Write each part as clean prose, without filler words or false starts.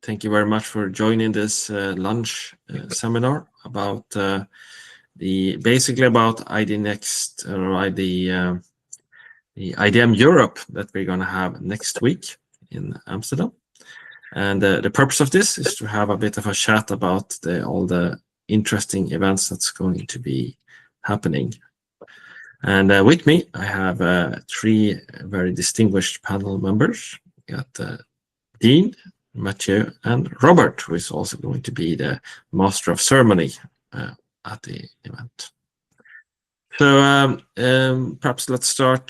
thank you very much for joining this lunch seminar about basically about ID Next or the IDM Europe that we're going to have next week in Amsterdam. And the purpose of this is to have a bit of a chat about all the interesting events that's going to be happening. And with me, I have 3 very distinguished panel members. We got Dean, Mathieu, and Robert, who is also going to be the master of ceremony at the event. So perhaps let's start.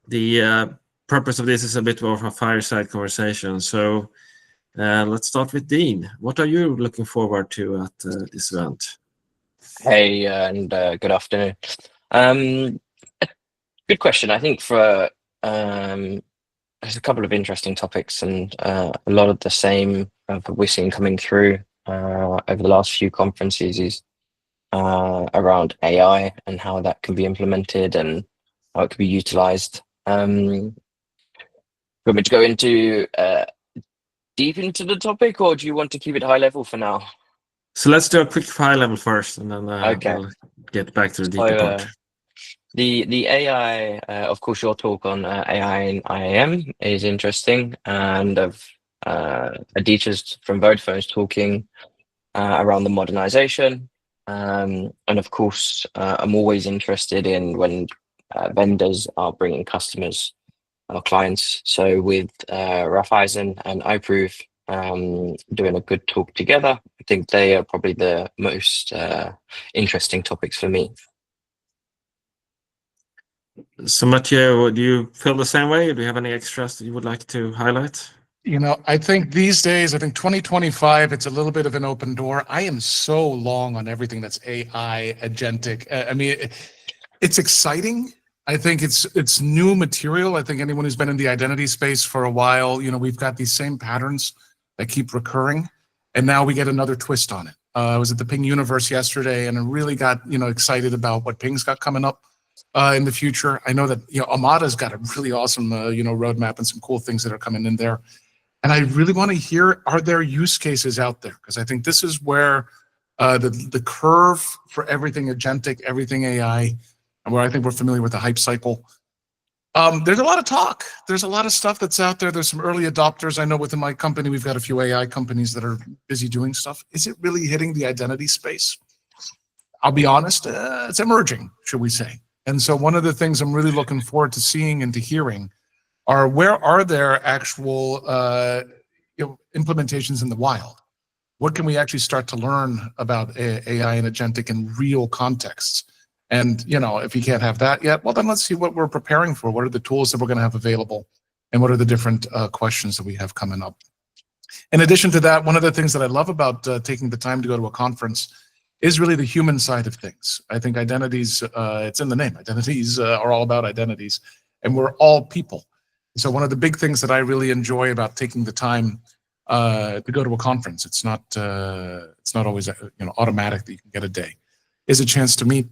The purpose of this is a bit more of a fireside conversation. So let's start with Dean. What are you looking forward to at this event? Hey, and good afternoon. Good question. I think for there's a couple of interesting topics, and a lot of the same that we're seeing coming through over the last few conferences is around AI and how that can be implemented and how it can be utilized. Want me to go into deep into the topic, or do you want to keep it high level for now? So let's do a quick high level first, and then Okay. we'll get back to the deeper part. The AI, of course, your talk on AI and IAM is interesting, and Aditya's from Vodafone's talking around the modernization, and of course, I'm always interested in when vendors are bringing customers or clients. So with Raiffeisen and iProof doing a good talk together, I think they are probably the most interesting topics for me. So Mathieu, do you feel the same way? Do you have any extras that you would like to highlight? You know, I think these days, 2025, it's a little bit of an open door. I am so long on everything that's AI, agentic. I mean, it's exciting. I think it's new material. I think anyone who's been in the identity space for a while, you know, we've got these same patterns that keep recurring, and now we get another twist on it. I was at the Ping Universe yesterday, and I really got, you know, excited about what Ping's got coming up in the future. I know that, you know, Amada's got a really awesome, you know, roadmap and some cool things that are coming in there. And I really want to hear, are there use cases out there? Because I think this is where the curve for everything agentic, everything AI, and where I think we're familiar with the hype cycle. There's a lot of talk. There's a lot of stuff that's out there. There's some early adopters. I know within my company, we've got a few AI companies that are busy doing stuff. Is it really hitting the identity space? I'll be honest, it's emerging, should we say. And so one of the things I'm really looking forward to seeing and to hearing are where are there actual you know, implementations in the wild? What can we actually start to learn about AI and agentic in real contexts? And, you know, if you can't have that yet, well, then let's see what we're preparing for. What are the tools that we're going to have available? And what are the different questions that we have coming up? In addition to that, one of the things that I love about taking the time to go to a conference is really the human side of things. I think identities, it's in the name. Identities are all about identities, and we're all people. So one of the big things that I really enjoy about taking the time to go to a conference, it's not always, you know, automatic that you can get a day, is a chance to meet,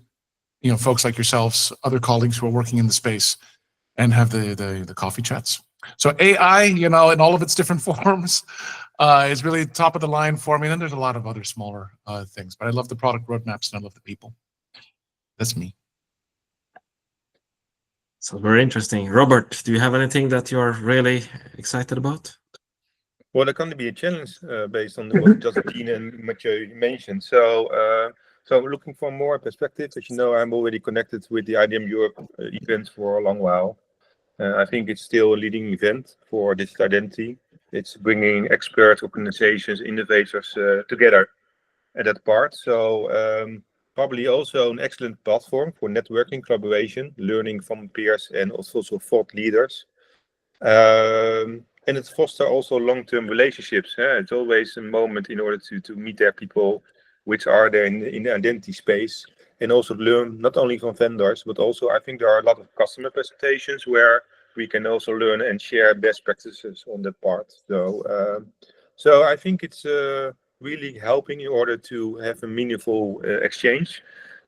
you know, folks like yourselves, other colleagues who are working in the space, and have the coffee chats. So AI, you know, in all of its different forms, is really top of the line for me. And then there's a lot of other smaller things, but I love the product roadmaps and I love the people. That's me. So very interesting. Robert, do you have anything that you're really excited about? Well, there can be a challenge based on what Justine and Mathieu mentioned. So looking for more perspective, as you know, I'm already connected with the IDM Europe events for a long while. I think it's still a leading event for digital identity. It's bringing experts, organizations, innovators together at that part. So probably also an excellent platform for networking, collaboration, learning from peers and also thought leaders. And it fosters also long-term relationships. It's always a moment in order to meet their people, which are there in the identity space, and also learn not only from vendors, but also I think there are a lot of customer presentations where we can also learn and share best practices on that part. So I think it's really helping in order to have a meaningful exchange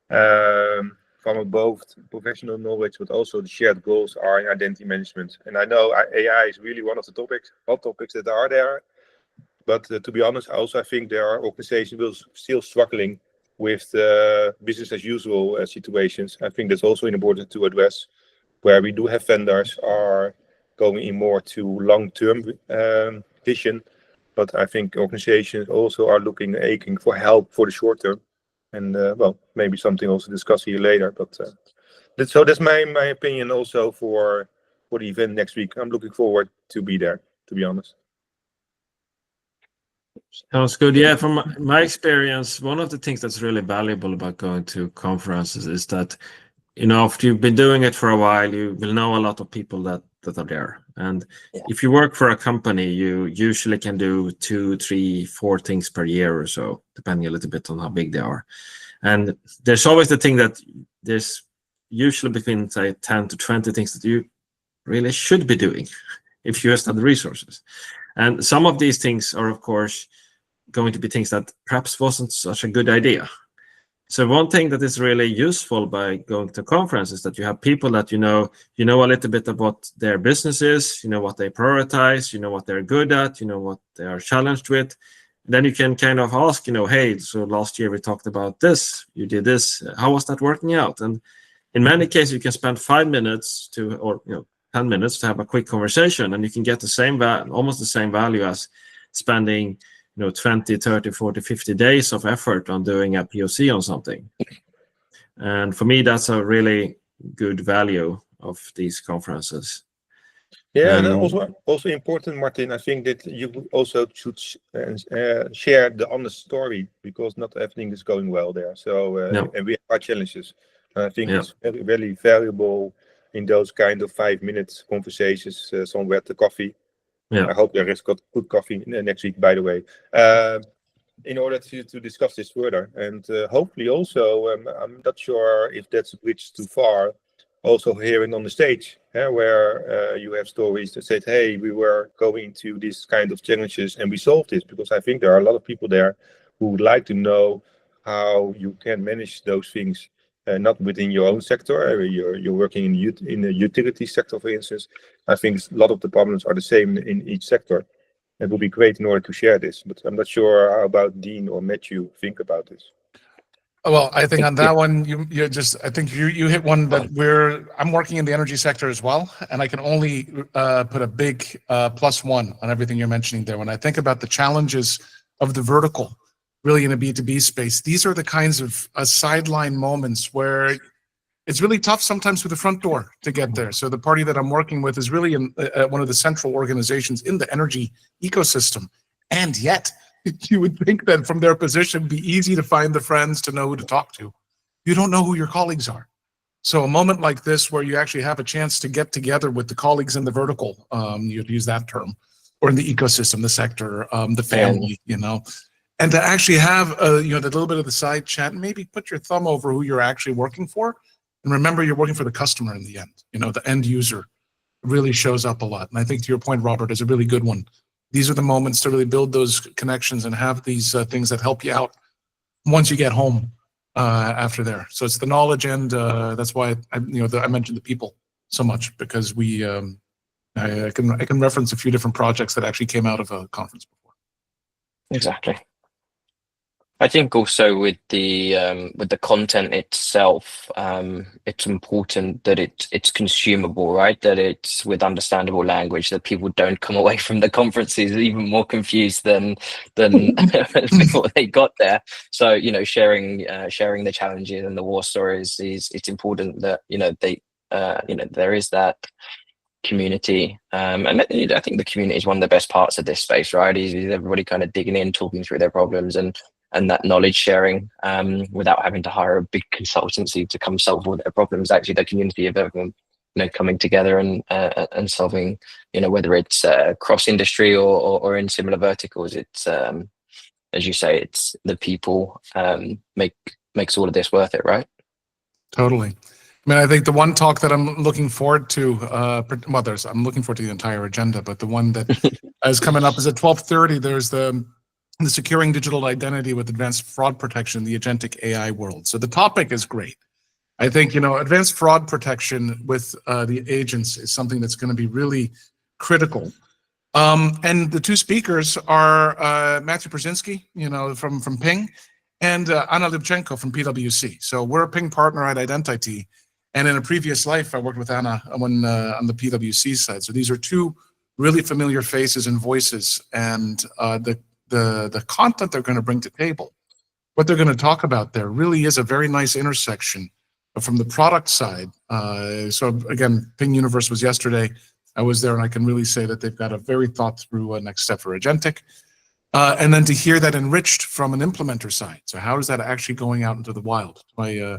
from from both professional knowledge, but also the shared goals are in identity management. And I know AI is really one of the hot topics that are there. But to be honest, I think there are organizations still struggling with the business as usual situations. I think that's also important to address, where we do have vendors are going in more to long-term vision. But I think organizations also are aching for help for the short term. And maybe something also discuss here later. But that's my opinion also for the event next week. I'm looking forward to be there, to be honest. Sounds good. Yeah, from my experience, one of the things that's really valuable about going to conferences is that, after you've been doing it for a while, you will know a lot of people that are there. And if you work for a company, you usually can do 2, 3, 4 things per year or so, depending a little bit on how big they are. And there's always the thing that there's usually between, say, 10 to 20 things that you really should be doing if you just have the resources. And some of these things are, of course, going to be things that perhaps wasn't such a good idea. So one thing that is really useful by going to conferences is that you have people that you know a little bit about their businesses, what they prioritize, what they're good at, what they are challenged with. Then you can kind of ask, hey, so last year we talked about this, you did this, how was that working out? And in many cases, you can spend 5 minutes or 10 minutes to have a quick conversation, and you can get almost the same value as spending 20, 30, 40, 50 days of effort on doing a POC on something. And for me, that's a really good value of these conferences. Yeah, and also important, Martin, I think that you also should share the honest story, because not everything is going well there. So, and we have our challenges. And I think it's very, very valuable in those kind of 5 minutes conversations somewhere at the coffee. Yeah. I hope there is got good coffee next week, by the way, in order to discuss this further. And hopefully also, I'm not sure if that's a bridge too far, also hearing on the stage, where you have stories that said, hey, we were going to these kind of challenges and we solved this, because I think there are a lot of people there who would like to know how you can manage those things. Not within your own sector, you're working in the utility sector, for instance. I think a lot of the problems are the same in each sector. It would be great in order to share this, but I'm not sure how about Dean or Matthew think about this. Well, I think on that one, you hit one that I'm working in the energy sector as well, and I can only put a big +1 on everything you're mentioning there. When I think about the challenges of the vertical, really in a B2B space, these are the kinds of sideline moments where it's really tough sometimes for the front door to get there. So the party that I'm working with is really one of the central organizations in the energy ecosystem. And yet, you would think that from their position, it'd be easy to find the friends, to know who to talk to. You don't know who your colleagues are. So a moment like this, where you actually have a chance to get together with the colleagues in the vertical, you'd use that term, or in the ecosystem, the sector, the family, and to actually have the little bit of the side chat, and maybe put your thumb over who you're actually working for, and remember you're working for the customer in the end. The end user really shows up a lot. And I think to your point, Robert, is a really good one. These are the moments to really build those connections and have these things that help you out once you get home after there. So it's the knowledge, and that's why I mentioned the people so much, because I can reference a few different projects that actually came out of a conference before. Exactly. I think also with the content itself, it's important that it's consumable, right? That it's with understandable language, that people don't come away from the conferences even more confused than before they got there. So sharing the challenges and the war stories it's important that there is that community, and I think the community is one of the best parts of this space, right? Is everybody kind of digging in, talking through their problems, and that knowledge sharing, without having to hire a big consultancy to come solve all their problems. Actually, the community of everyone, coming together and solving, whether it's cross industry or in similar verticals. It's as you say, it's the people makes all of this worth it, right? Totally. I mean, I think the one talk that I'm looking forward to, I'm looking forward to the entire agenda, but the one that is coming up is at 12:30. There's the Securing Digital Identity with Advanced Fraud Protection, the Agentic AI World. So the topic is great. I think, advanced fraud protection with the agents is something that's going to be really critical. And the two speakers are Matthew Brzezinski, from Ping, and Anna Lubchenko from PwC. So we're a Ping partner at Identity. And in a previous life, I worked with Anna on the PwC side. So these are two really familiar faces and voices, and the content they're going to bring to table, what they're going to talk about there really is a very nice intersection from the product side. So again, Ping Universe was yesterday. I was there, and I can really say that they've got a very thought through next step for agentic. And then to hear that enriched from an implementer side. So how is that actually going out into the wild? My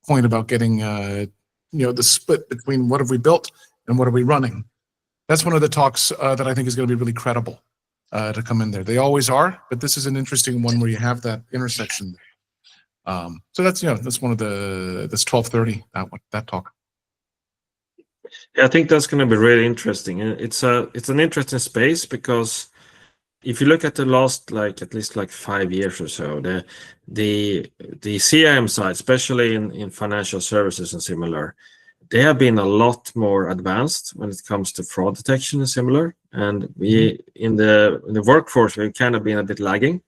point about getting the split between what have we built and what are we running. That's one of the talks that I think is going to be really credible to come in there. They always are, but this is an interesting one where you have that intersection. So that's that's one of that's 12:30 that talk. Yeah, I think that's going to be really interesting. It's an interesting space because if you look at the last at least 5 years or so, the CIM side, especially in financial services and similar, they have been a lot more advanced when it comes to fraud detection and similar. And we in the workforce we've kind of been a bit lagging,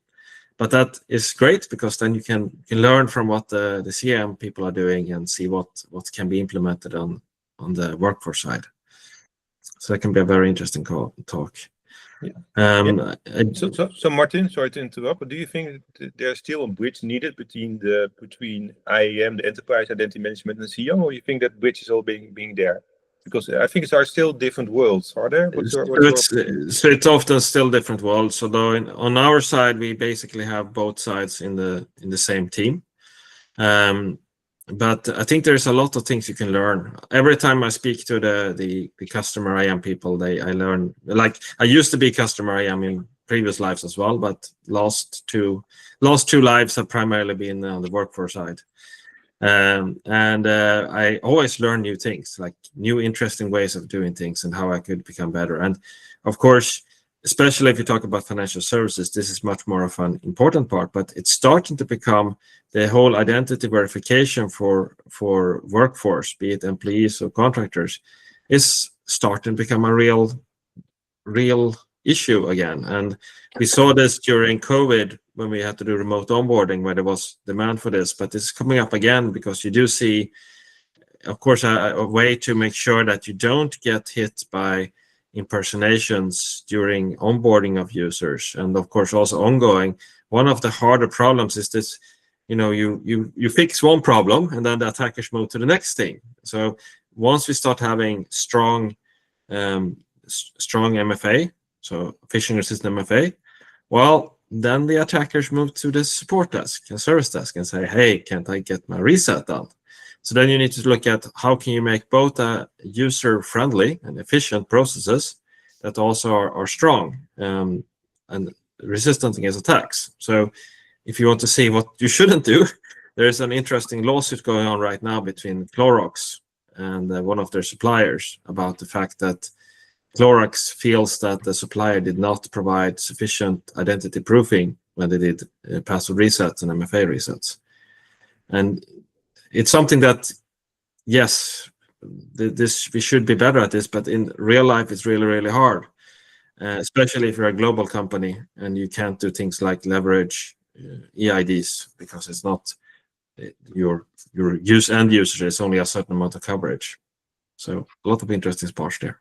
but that is great because then you can learn from what the CIM people are doing and see what can be implemented on the workforce side. So that can be a very interesting talk. Yeah. So Martin, sorry to interrupt, but do you think that there's still a bridge needed between IAM, the enterprise identity management, and CIAM, or you think that bridge is all being there? Because I think it's still different worlds, are there? So it's often still different worlds. So though on our side, we basically have both sides in the same team. But I think there's a lot of things you can learn. Every time I speak to the customer IAM people, I learn. I used to be customer IAM in previous lives as well, but last two lives have primarily been on the workforce side. I always learn new things, like new interesting ways of doing things and how I could become better. And of course, especially if you talk about financial services, this is much more of an important part, but it's starting to become the whole identity verification for workforce, be it employees or contractors, is starting to become a real issue again. And we saw this during COVID when we had to do remote onboarding, where there was demand for this, but it's coming up again because you do see, of course, a way to make sure that you don't get hit by impersonations during onboarding of users, and of course also ongoing. One of the harder problems is this, you fix one problem and then the attackers move to the next thing. So once we start having strong MFA, so phishing resistant MFA, well, then the attackers move to the support desk and service desk and say, hey, can't I get my reset done? So then you need to look at how can you make both user-friendly and efficient processes that also are strong and resistant against attacks. So if you want to see what you shouldn't do, there's an interesting lawsuit going on right now between Clorox and one of their suppliers about the fact that Clorox feels that the supplier did not provide sufficient identity proofing when they did password resets and MFA resets. And it's something that, yes, we should be better at this, but in real life, it's really, really hard, especially if you're a global company and you can't do things like leverage EIDs because it's not your end user. It's only a certain amount of coverage. So a lot of interesting parts there.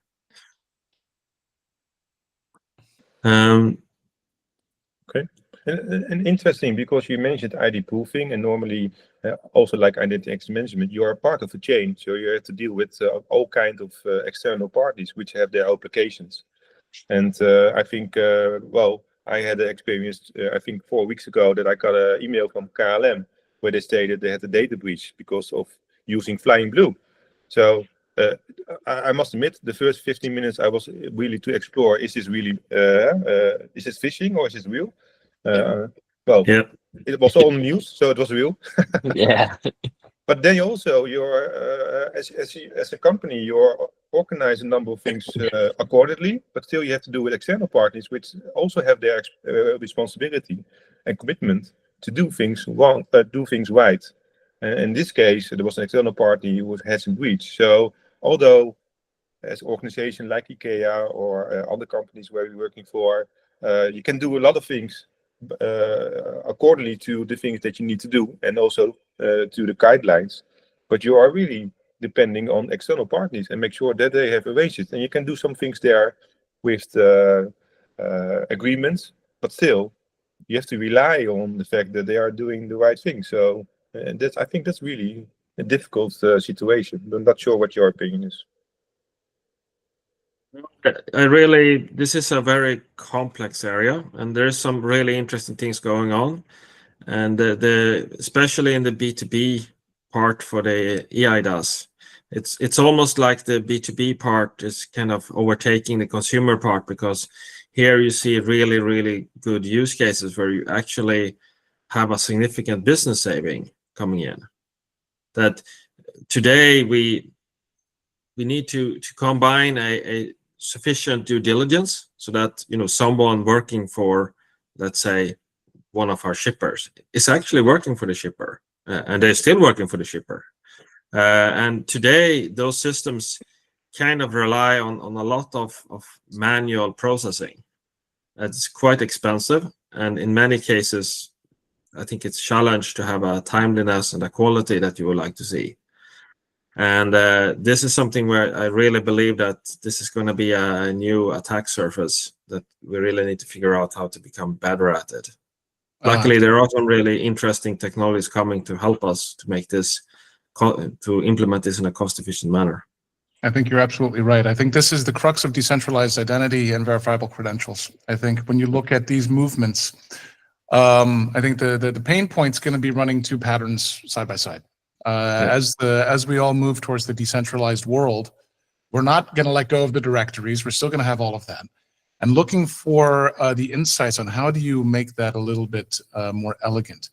Okay. And interesting, because you mentioned ID proofing, and normally also like identity access management, you are part of a chain, so you have to deal with all kinds of external parties which have their applications. And I think, I had an experience, I think 4 weeks ago, that I got an email from KLM where they stated they had a data breach because of using Flying Blue. So I must admit, the first 15 minutes I was really to explore, is this really, is this phishing or is this real? It was all news, so it was real. Yeah. But then also, you're as a company, you're organize a number of things accordingly, but still you have to do with external parties, which also have their responsibility and commitment to do things right. And in this case, there was an external party who had some breach. So although as an organization like IKEA or other companies where we're working for, you can do a lot of things accordingly to the things that you need to do, and also to the guidelines. But you are really depending on external parties and make sure that they have arranged it. And you can do some things there with the agreements, but still you have to rely on the fact that they are doing the right thing. So I think that's really a difficult situation. I'm not sure what your opinion is. This is a very complex area, and there's some really interesting things going on. And especially in the B2B part for the EIDAS, it's almost like the B2B part is kind of overtaking the consumer part, because here you see really, really good use cases where you actually have a significant business saving coming in. That today we need to combine a sufficient due diligence so that someone working for, let's say, one of our shippers is actually working for the shipper, and they're still working for the shipper. And today those systems kind of rely on a lot of manual processing. It's quite expensive, and in many cases I think it's challenged to have a timeliness and a quality that you would like to see. And this is something where I really believe that this is going to be a new attack surface that we really need to figure out how to become better at it. Luckily, there are some really interesting technologies coming to help us to make this, to implement this in a cost-efficient manner. I think you're absolutely right. I think this is the crux of decentralized identity and verifiable credentials. I think when you look at these movements, I think the pain point's going to be running two patterns side by side. As we all move towards the decentralized world, we're not going to let go of the directories. We're still going to have all of that. And looking for the insights on how do you make that a little bit more elegant.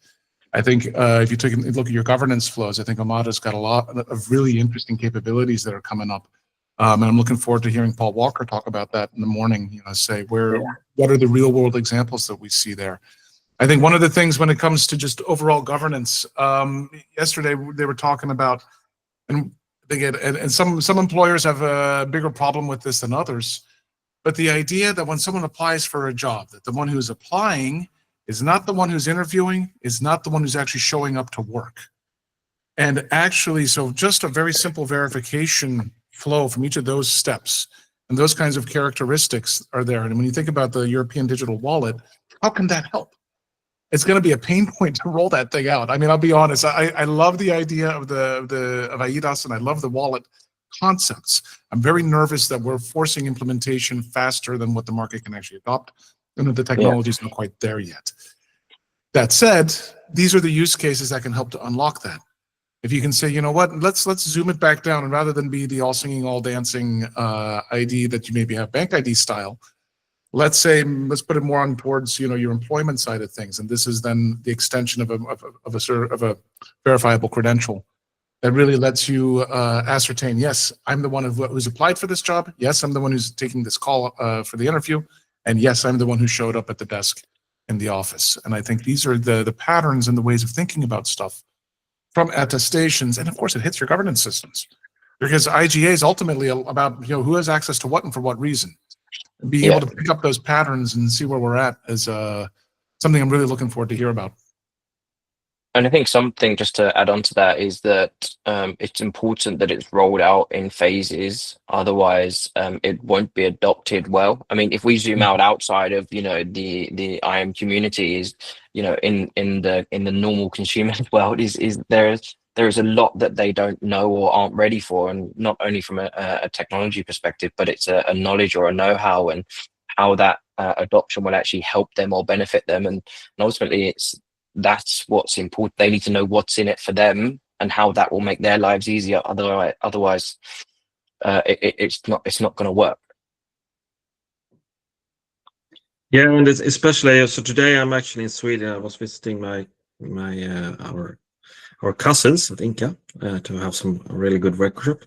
I think if you take a look at your governance flows, I think Omada's got a lot of really interesting capabilities that are coming up. And I'm looking forward to hearing Paul Walker talk about that in the morning, say what are the real world examples that we see there. I think one of the things when it comes to just overall governance, yesterday they were talking about, and some employers have a bigger problem with this than others, but the idea that when someone applies for a job, that the one who's applying is not the one who's interviewing, is not the one who's actually showing up to work. And actually, so just a very simple verification flow from each of those steps, and those kinds of characteristics are there. And when you think about the European digital wallet, how can that help? It's going to be a pain point to roll that thing out. I mean, I'll be honest. I love the idea of of IDAS, and I love the wallet concepts. I'm very nervous that we're forcing implementation faster than what the market can actually adopt, and that the technology is not quite there yet. That said, these are the use cases that can help to unlock that. If you can say, you know what, let's zoom it back down, and rather than be the all singing, all dancing ID that you maybe have bank ID style, let's put it more on towards your employment side of things, and this is then the extension of a verifiable credential that really lets you ascertain, yes, I'm the one who's applied for this job. Yes, I'm the one who's taking this call for the interview, and yes, I'm the one who showed up at the desk in the office. And I think these are the patterns and the ways of thinking about stuff from attestations, and of course, it hits your governance systems, because IGA is ultimately about who has access to what and for what reason. Be able to pick up those patterns and see where we're at is something I'm really looking forward to hear about. And I think something just to add on to that is that it's important that it's rolled out in phases. Otherwise, it won't be adopted well. I mean, if we zoom out outside of the IAM community, is in the normal consumer world, is there is a lot that they don't know or aren't ready for, and not only from a technology perspective, but it's a knowledge or a know-how, and how that adoption will actually help them or benefit them. And ultimately, that's what's important. They need to know what's in it for them and how that will make their lives easier. Otherwise, it's not going to work. Yeah, and it's especially so today I'm actually in Sweden. I was visiting our cousins at Inca to have some really good workshop.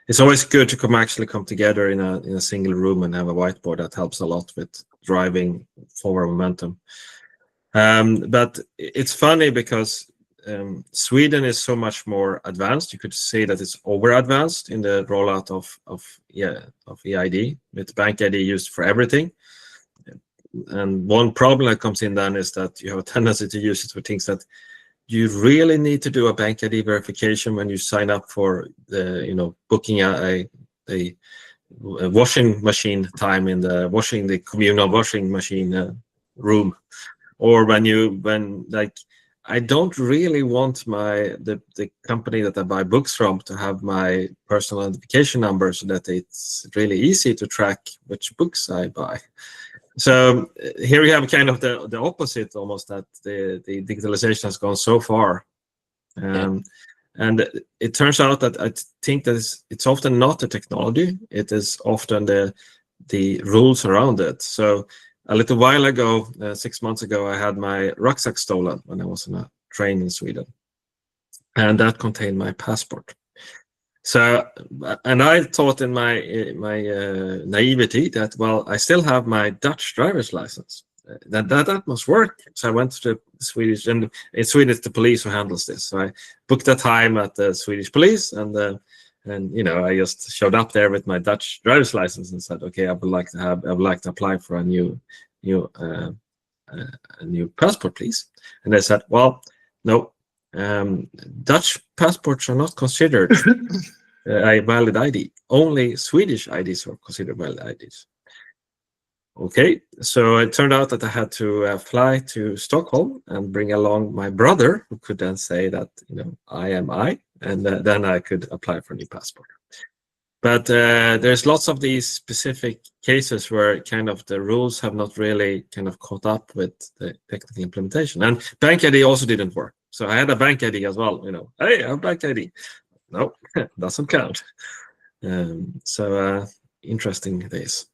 It's always good to come together in a single room and have a whiteboard. That helps a lot with driving forward momentum. But it's funny because Sweden is so much more advanced. You could say that it's over advanced in the rollout of EID, with bank ID used for everything. And one problem that comes in then is that you have a tendency to use it for things that you really need to do a bank ID verification when you sign up for the, booking a washing machine time in the communal washing machine room, or when I don't really want the company that I buy books from to have my personal identification number, so that it's really easy to track which books I buy. So here we have kind of the opposite, almost, that the digitalization has gone so far. And it turns out that I think that it's often not the technology, it is often the rules around it. So a little while ago, 6 months ago, I had my rucksack stolen when I was on a train in Sweden, and that contained my passport. So, and I thought in my naivety that, well, I still have my Dutch driver's license. That must work. So I went to the Swedish, and in Sweden it's the police who handles this. So I booked a time at the Swedish police, and I just showed up there with my Dutch driver's license and said, okay, I would like to apply for a new passport, please. And they said, well, no, Dutch passports are not considered a valid ID. Only Swedish IDs are considered valid IDs. Okay, so it turned out that I had to fly to Stockholm and bring along my brother, who could then say that, I am I, and then I could apply for a new passport. But there's lots of these specific cases where kind of the rules have not really kind of caught up with the technical implementation. And bank ID also didn't work. So I had a bank ID as well, hey, I have bank ID. No, doesn't count. So interesting days.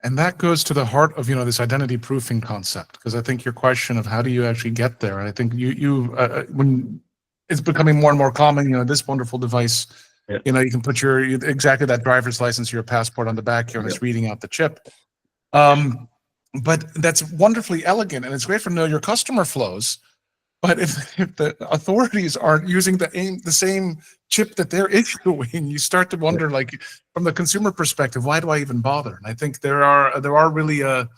And that goes to the heart of, this identity proofing concept, because I think your question of how do you actually get there, I think when it's becoming more and more common, this wonderful device, yeah. You can put exactly that driver's license or your passport on the back here, and it's reading out the chip. But that's wonderfully elegant, and it's great for know your customer flows. But if the authorities aren't using the same chip that they're issuing, you start to wonder, like, from the consumer perspective, why do I even bother? And I think there are really a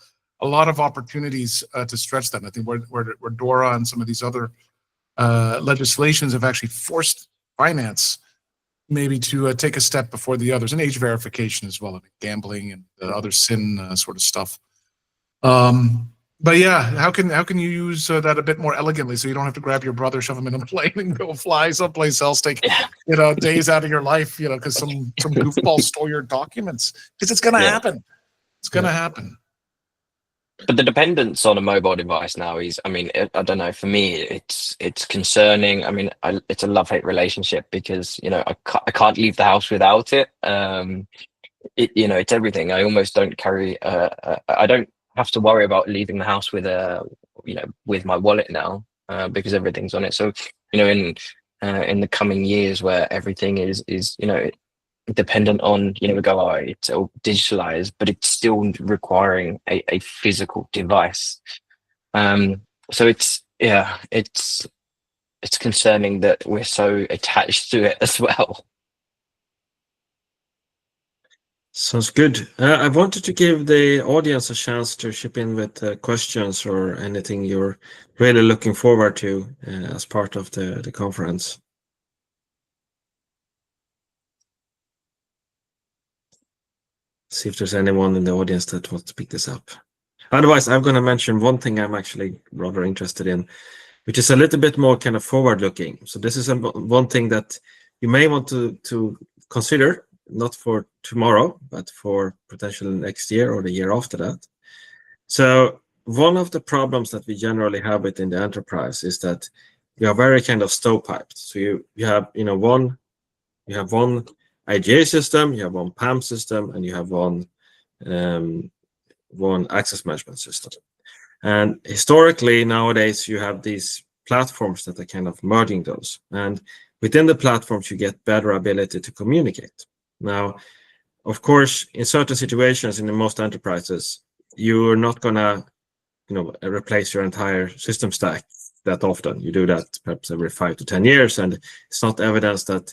lot of opportunities to stretch that. And I think where DORA and some of these other legislations have actually forced finance maybe to take a step before the others, and age verification as well, gambling and other sin sort of stuff. But yeah, how can you use that a bit more elegantly, so you don't have to grab your brother, shove him in a plane, and go fly someplace else, take days out of your life, because some goofball stole your documents? Because it's gonna happen. It's gonna happen. But the dependence on a mobile device now is, I don't know, for me, it's concerning. It's a love-hate relationship, because, I can't leave the house without it. It's everything. I almost don't carry, I don't have to worry about leaving the house with with my wallet now, because everything's on it. So, in the coming years, where everything is dependent on, it's all digitalized, but it's still requiring a physical device. So it's concerning that we're so attached to it as well. Sounds good. I wanted to give the audience a chance to chip in with questions or anything you're really looking forward to as part of the conference. See if there's anyone in the audience that wants to pick this up. Otherwise, I'm going to mention one thing I'm actually rather interested in, which is a little bit more kind of forward-looking. So this is one thing that you may want to consider, not for tomorrow, but for potentially next year or the year after that. So one of the problems that we generally have within the enterprise is that you are very kind of stovepiped. So you have one IGA system, you have one PAM system, and you have one access management system. And historically, nowadays, you have these platforms that are kind of merging those. And within the platforms, you get better ability to communicate. Now, of course, in certain situations, in most enterprises, you're not going to replace your entire system stack that often. You do that perhaps every 5 to 10 years, and it's not evidence that,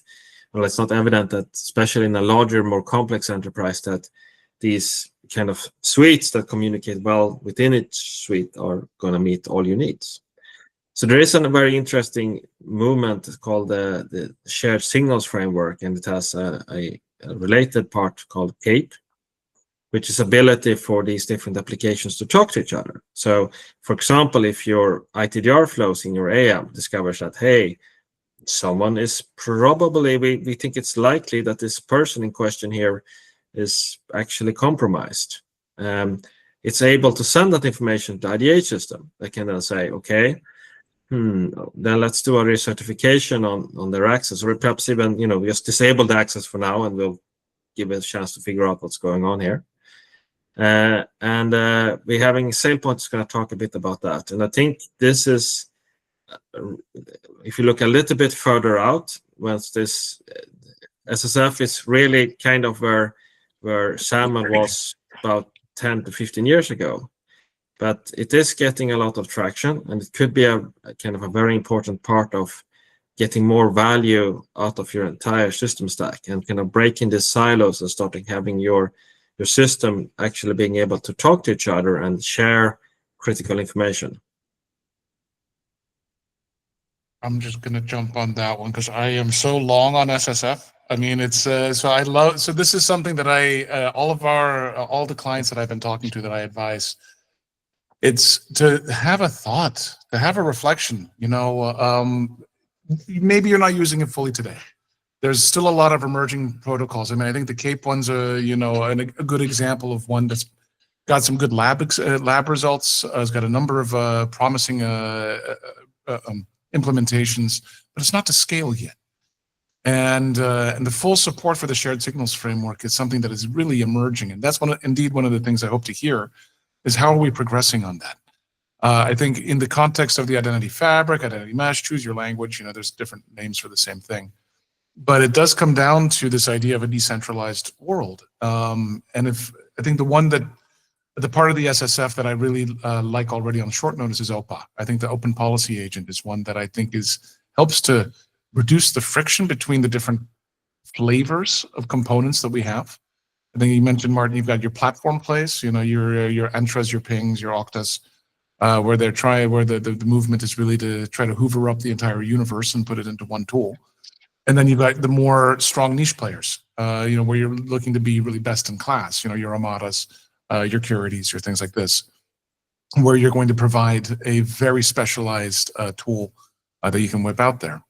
well, it's not evident that, especially in a larger, more complex enterprise, that these kind of suites that communicate well within each suite are going to meet all your needs. So there is a very interesting movement called the shared signals framework, and it has a related part called CAPE, which is ability for these different applications to talk to each other. So, for example, if your ITDR flows in your AM discovers that, hey, someone is probably, we think it's likely that this person in question here is actually compromised. It's able to send that information to the IDH system. They can then say, okay, then let's do a recertification on their access, or perhaps even, just disable the access for now, and we'll give it a chance to figure out what's going on here. We're having SailPoint is going to talk a bit about that. And I think this is, if you look a little bit further out, once this SSF is really kind of where SAML was about 10 to 15 years ago. But it is getting a lot of traction, and it could be a kind of a very important part of getting more value out of your entire system stack, and kind of breaking the silos and starting having your system actually being able to talk to each other and share critical information. I'm just going to jump on that one because I am so long on SSF. I mean, it's so this is something that all the clients that I've been talking to that I advise, it's to have a thought, to have a reflection, maybe you're not using it fully today. There's still a lot of emerging protocols. I mean, I think the CAPE one's a good example of one that's got some good lab results. It's got a number of promising implementations, but it's not to scale yet. And the full support for the shared signals framework is something that is really emerging, and that's one of the things I hope to hear is how are we progressing on that. I think in the context of the identity fabric, identity mesh, choose your language, there's different names for the same thing. But it does come down to this idea of a decentralized world. And I think the part of the SSF that I really like already on short notice is OPA. I think the Open Policy Agent is one that I think helps to reduce the friction between the different flavors of components that we have. I think you mentioned, Martin, you've got your platform plays, your Entras, your pings, your Octas, where the movement is really to try to hoover up the entire universe and put it into one tool. And then you've got the more strong niche players, where you're looking to be really best in class, your Amadas, your Curities, your things like this, where you're going to provide a very specialized tool that you can whip out there.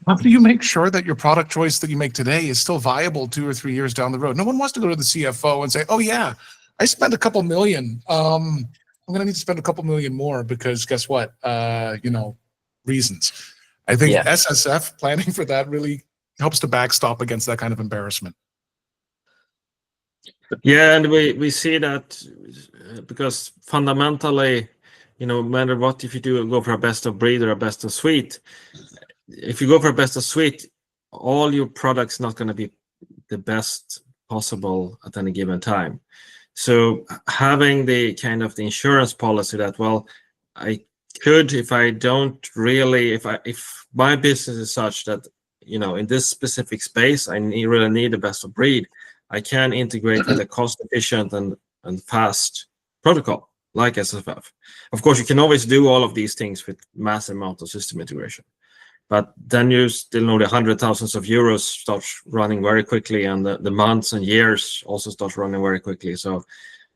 How do you make sure that your product choice that you make today is still viable 2 or 3 years down the road? No one wants to go to the CFO and say, oh yeah, I spent a couple million. I'm going to need to spend a couple million more because guess what? Reasons. I think SSF planning for that really helps to backstop against that kind of embarrassment. Yeah, and we see that because fundamentally, no matter what, if you go for a best of breed or a best of suite, if you go for a best of suite, all your products not going to be the best possible at any given time. So having the kind of the insurance policy that, well, I could, if my business is such that, in this specific space, I really need the best of breed, I can integrate with a cost-efficient and fast protocol like SSF. Of course, you can always do all of these things with massive amount of system integration, but then you still know the hundreds of thousands of euros start running very quickly, and the months and years also start running very quickly. So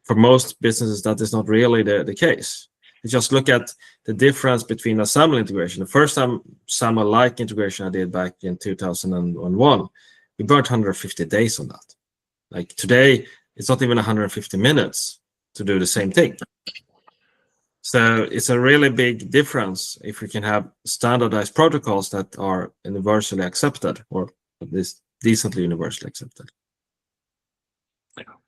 for most businesses, that is not really the case. You just look at the difference between a SAML integration. The first time SAML-like integration I did back in 2001, we burned 150 days on that. Like today, it's not even 150 minutes to do the same thing. So it's a really big difference if we can have standardized protocols that are universally accepted, or at least decently universally accepted.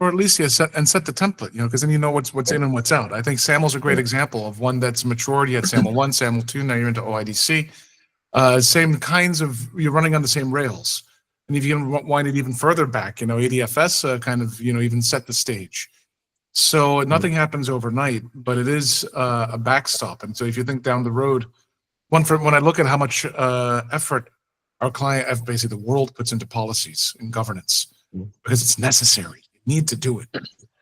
Or at least set the template, because then you know what's in and what's out. I think SAML's a great example of one that's matured. You had SAML 1, SAML 2, now you're into OIDC. Same kinds of, you're running on the same rails. And if you can wind it even further back, ADFS kind of, even set the stage. So nothing happens overnight, but it is a backstop. And so if you think down the road, when I look at how much effort our client, basically the world, puts into policies and governance, because it's necessary. You need to do it.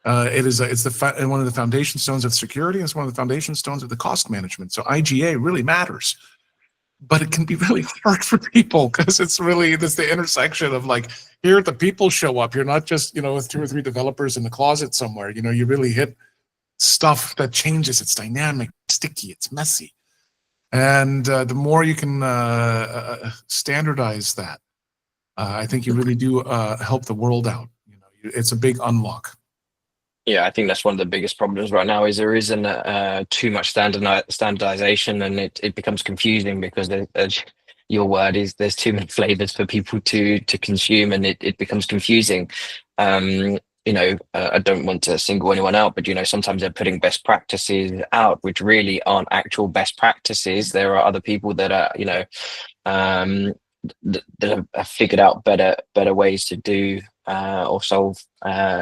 It's one of the foundation stones of security. It's one of the foundation stones of the cost management. So IGA really matters, but it can be really hard for people because it's the intersection of like, here the people show up. You're not just, with 2 or 3 developers in the closet somewhere. You really hit stuff that changes. It's dynamic, sticky, it's messy. And the more you can standardize that, I think you really do help the world out. It's a big unlock. Yeah, I think that's one of the biggest problems right now is there isn't too much standardization, and it becomes confusing because your word is there's too many flavors for people to consume, and it becomes confusing. I don't want to single anyone out, but sometimes they're putting best practices out which really aren't actual best practices. There are other people that are that have figured out better ways to do or solve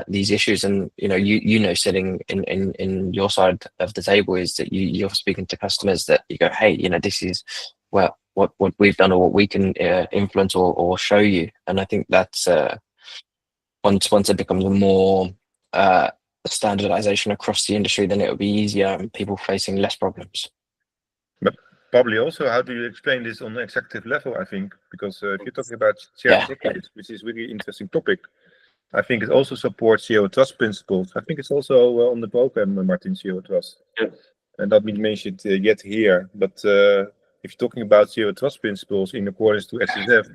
these issues. And sitting in your side of the table is that you're speaking to customers that you go, hey, this is what we've done or what we can influence or show you. And I think that's once it becomes more standardization across the industry, then it will be easier and people facing less problems. But probably also, how do you explain this on the executive level? I think because if you're talking about shared secrets, which is really interesting topic, I think it also supports zero trust principles. I think it's also on the program, Martin, zero trust, and not been mentioned yet here. But if you're talking about zero trust principles in accordance to SSF,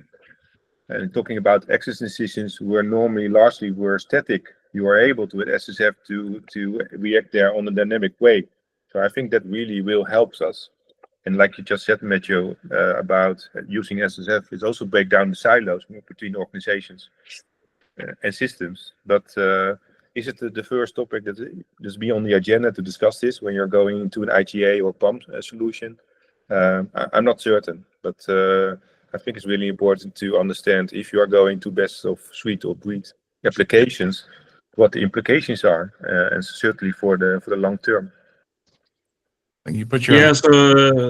and talking about access decisions where normally largely were static, you are able to with SSF to react there on a dynamic way. So I think that really will help us. And like you just said, Mathieu, about using SSF is also break down the silos between organizations and systems. But is it the first topic that just be on the agenda to discuss this when you're going into an IGA or PAM solution? I'm not certain, but I think it's really important to understand if you are going to best of suite or breed applications, what the implications are, and certainly for the long term. And you put your so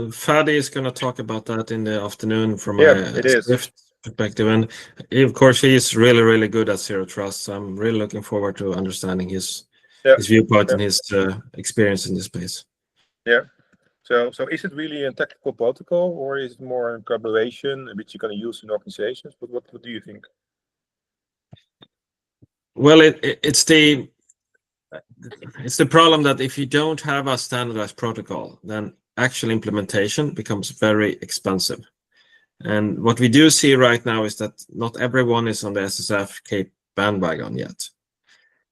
Fadi is going to talk about that in the afternoon from a Swift perspective, and of course he is really, really good at zero trust. So I'm really looking forward to understanding his viewpoint and his experience in this space. Yeah. So is it really a technical protocol, or is it more a collaboration which you're going to use in organizations? But what do you think? Well, it's the problem that if you don't have a standardized protocol, then actual implementation becomes very expensive. And what we do see right now is that not everyone is on the SSF Cape bandwagon yet.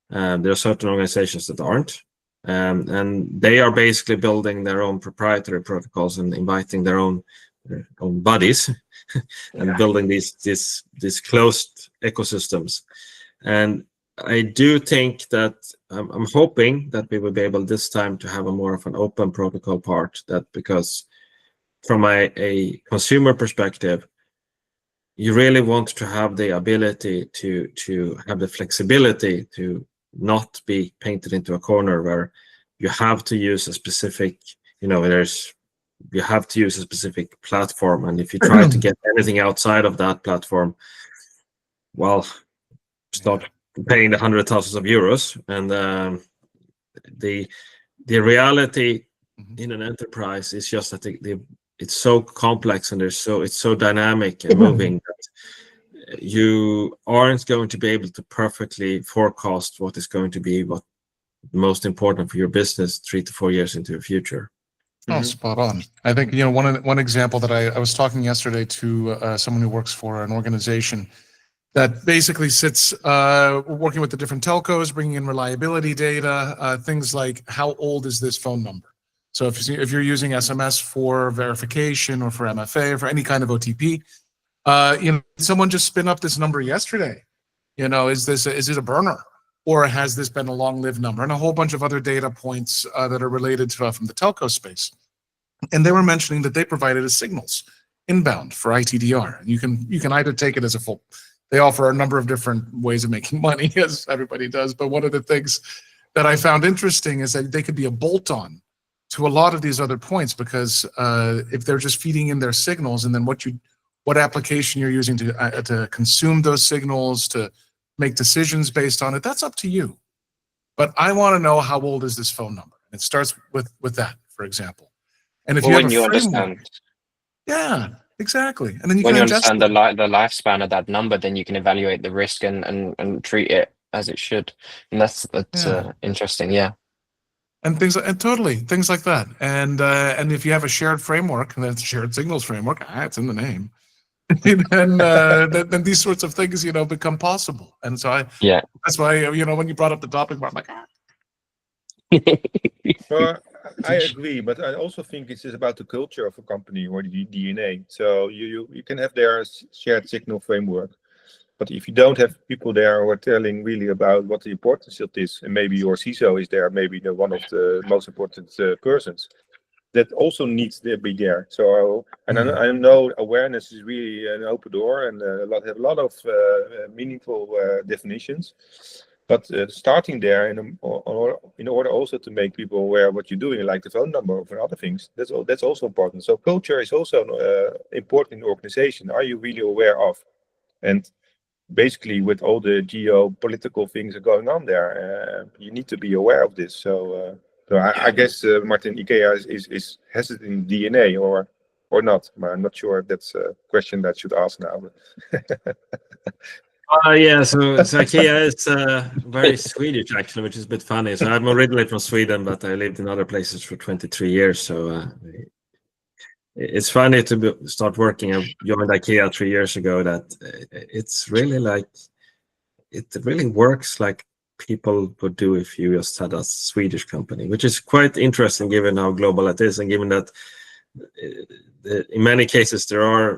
There are certain organizations that aren't. And they are basically building their own proprietary protocols and inviting their own buddies and building these closed ecosystems. And I do think that I'm hoping that we will be able this time to have a more of an open protocol part, that because from a consumer perspective, you really want to have the ability to have the flexibility to not be painted into a corner where you have to use a specific, you have to use a specific platform. And if you try to get anything outside of that platform, well, start paying the hundreds of thousands of euros. And the reality in an enterprise is just that it's so complex and it's so dynamic and moving that you aren't going to be able to perfectly forecast what is going to be what most important for your business 3 to 4 years into the future. Oh, spot on. I think one example that I was talking yesterday to someone who works for an organization that basically sits working with the different telcos, bringing in reliability data, things like how old is this phone number. So if you're using SMS for verification or for MFA or for any kind of OTP, someone just spin up this number yesterday. Is it a burner, or has this been a long-lived number, and a whole bunch of other data points that are related to from the telco space. And they were mentioning that they provided as signals inbound for ITDR. You can either take it as a full. They offer a number of different ways of making money, as everybody does. But one of the things that I found interesting is that they could be a bolt-on to a lot of these other points, because if they're just feeding in their signals, and then what application you're using to consume those signals, to make decisions based on it, that's up to you. But I want to know, how old is this phone number? It starts with that, for example. And if you have a framework, yeah, exactly. And then you when can you adjust understand the lifespan of that number, then you can evaluate the risk and treat it as it should. And that's interesting. Yeah. And things like that. And if you have a shared framework, and that's a shared signals framework, it's in the name. then these sorts of things, become possible. And so that's why, when you brought up the topic, I'm like, Well, I agree, but I also think it's about the culture of a company or the DNA. So you can have their shared signal framework, but if you don't have people there who are telling really about what the importance of this, and maybe your CISO is there, maybe one of the most important persons, that also needs to be there. So, and I know awareness is really an open door, and have a lot of meaningful definitions. But starting there in order also to make people aware of what you're doing, like the phone number or other things, that's also important. So culture is also important in the organization. Are you really aware of? And basically, with all the geopolitical things that are going on there, you need to be aware of this. So I guess Martin, IKEA has it in DNA or not. But I'm not sure if that's a question that I should ask now. Yeah, so IKEA is very Swedish, actually, which is a bit funny. So I'm originally from Sweden, but I lived in other places for 23 years. So it's funny to start working. I joined IKEA 3 years ago. That it's really it really works like people would do if you just had a Swedish company, which is quite interesting given how global it is, and given that in many cases there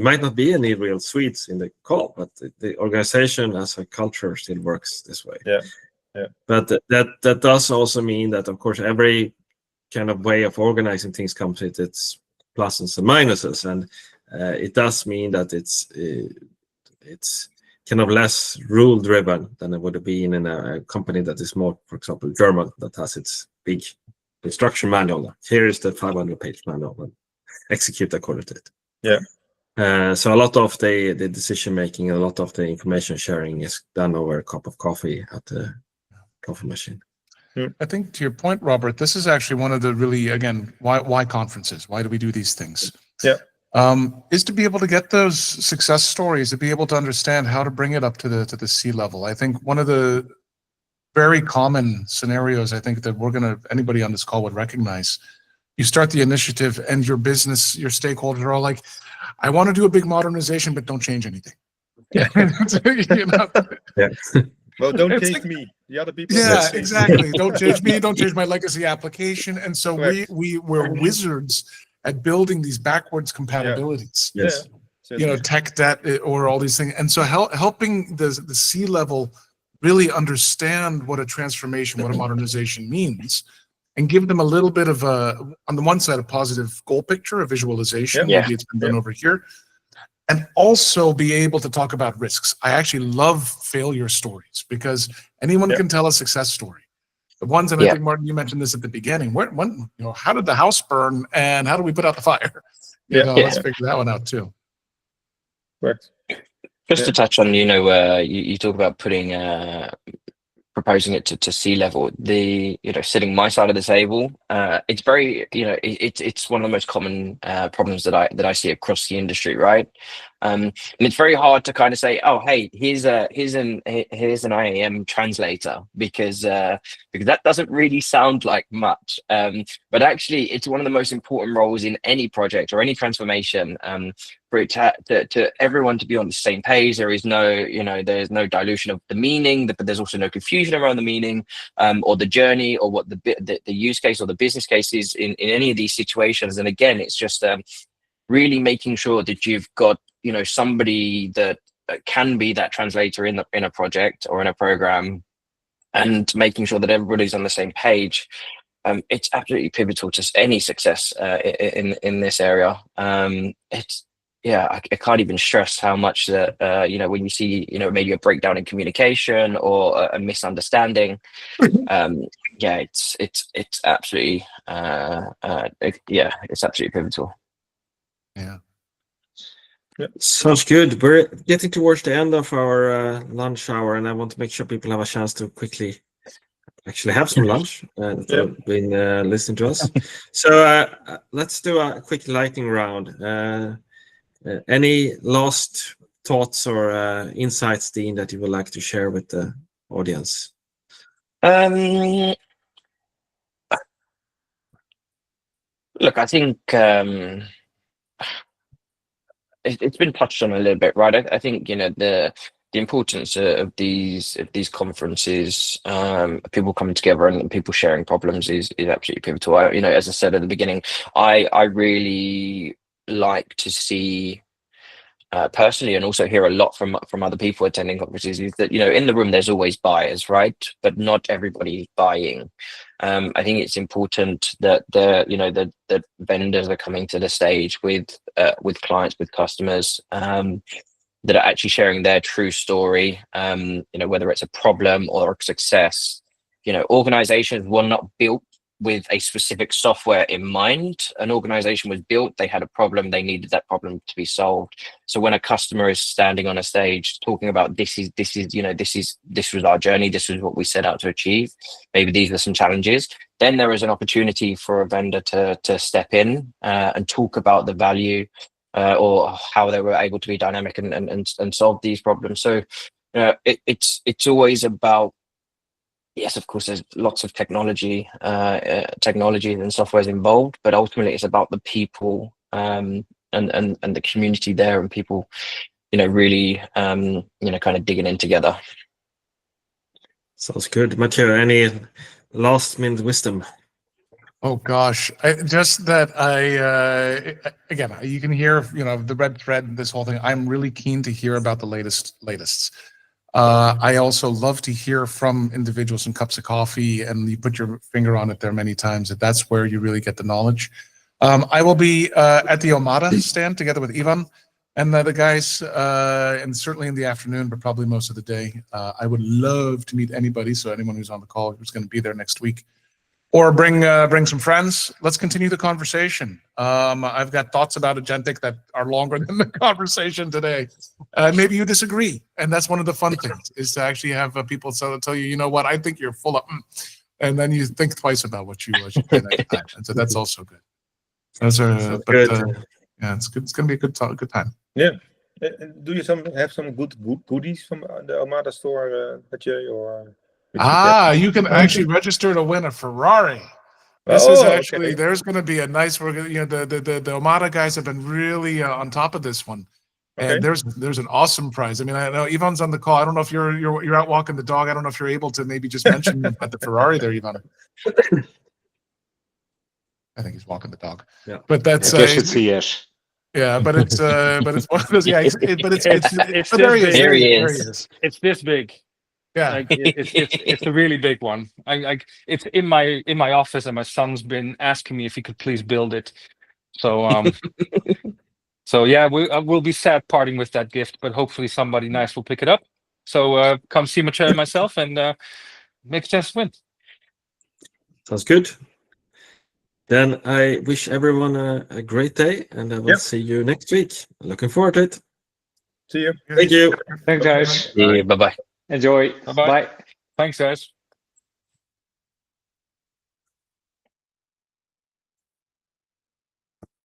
might not be any real Swedes in the call, but the organization as a culture still works this way. Yeah. But that does also mean that, of course, every kind of way of organizing things comes with its pluses and minuses, and it does mean that it's kind of less rule driven than it would have been in a company that is more, for example, German, that has its big instruction manual. Here is the 500-page manual, and execute according to it. Yeah. So a lot of the decision making, a lot of the information sharing is done over a cup of coffee at the coffee machine. I think, to your point, Robert, this is actually one of the really, again, why conferences? Why do we do these things? Yeah. Is to be able to get those success stories, to be able to understand how to bring it up to the C-level. I think one of the very common scenarios, I think, that anybody on this call would recognize, you start the initiative and your business, your stakeholders are all like, I want to do a big modernization, but don't change anything. Yeah. Yeah. Well, don't change me. The other people. Yeah, exactly. Don't change me. Don't change my legacy application. And so we're wizards at building these backwards compatibilities. Yes. Tech debt or all these things. And so helping the C-level really understand what a transformation, what a modernization means, and give them a little bit of on the one side, a positive goal picture, a visualization. Maybe it's been done over here. And also be able to talk about risks. I actually love failure stories, because anyone can tell a success story. The ones, and I think, Martin, you mentioned this at the beginning. How did the house burn, and how do we put out the fire? Let's figure that one out too. Correct. Just to touch on, you talk about proposing it to C-level, sitting my side of the table, it's very, it's one of the most common problems that I see across the industry, right? And it's very hard to kind of say, oh, hey, here's an IAM translator, because that doesn't really sound like much. But actually, it's one of the most important roles in any project or any transformation, for it to everyone to be on the same page. There is there's no dilution of the meaning, but there's also no confusion around the meaning, or the journey, or what the use case or the business case is in any of these situations. And again, it's just really making sure that you've got somebody that can be that translator in a project or in a program, and making sure that everybody's on the same page. It's absolutely pivotal to any success in this area. yeah, I can't even stress how much that when you see maybe a breakdown in communication or a misunderstanding, yeah, it's absolutely it's absolutely pivotal. Yeah. Sounds good. We're getting towards the end of our lunch hour, and I want to make sure people have a chance to quickly actually have some lunch that have been listening to us. So let's do a quick lightning round. Any last thoughts or insights, Dean, that you would like to share with the audience? Look, I think it's been touched on a little bit, right? I think the importance of these conferences, people coming together and people sharing problems is absolutely pivotal. As I said at the beginning, I really like to see personally, and also hear a lot from other people attending conferences, is that in the room there's always buyers, right? But not everybody's buying. I think it's important that the vendors are coming to the stage with clients, with customers, that are actually sharing their true story. Whether it's a problem or a success. Organizations were not built with a specific software in mind. An organization was built, they had a problem, they needed that problem to be solved. So when a customer is standing on a stage talking about this was our journey, this was what we set out to achieve, maybe these are some challenges, then there is an opportunity for a vendor to step in and talk about the value or how they were able to be dynamic and solve these problems. So it's always about, yes, of course, there's lots of technology and softwares involved, but ultimately it's about the people and the community there, and people, really, kind of digging in together. Sounds good. Mathieu, any last minute wisdom? Oh gosh, just that again, you can hear, the red thread, this whole thing. I'm really keen to hear about the latest. I also love to hear from individuals in cups of coffee, and you put your finger on it there many times. That's where you really get the knowledge. I will be at the Omada stand together with Ivan and the guys, and certainly in the afternoon, but probably most of the day. I would love to meet anybody, so anyone who's on the call who's going to be there next week, or bring some friends. Let's continue the conversation. I've got thoughts about agentic that are longer than the conversation today. Maybe you disagree, and that's one of the fun things, is to actually have people tell you, you know what, I think you're full of, and then you think twice about what you say next time. And so that's also good. Those are, but yeah, it's good. It's going to be a good time. Yeah. Do you have some good goodies from the Omada store, Mathieu, or? You can actually register to win a Ferrari. This is actually, okay. There's going to be a nice, the Omada guys have been really on top of this one. Okay. And there's an awesome prize. I mean, I know Ivan's on the call. I don't know if you're out walking the dog. I don't know if you're able to maybe just mention about the Ferrari there, Ivan. I think he's walking the dog. Yeah. But that's, I guess it's a yes. Yeah, but it's one of those. Yeah, it's there he is. It's this big. Yeah, it's a really big one. It's in my office, and my son's been asking me if he could please build it. So so yeah, we'll be sad parting with that gift, but hopefully somebody nice will pick it up. So come see Mathieu and myself, and make a chance to win. Sounds good. Then I wish everyone a great day, and I will see you next week. Looking forward to it. See you. Thank you. Thanks, guys. Yeah, bye-bye. Enjoy. Bye-bye. Bye. Thanks, guys.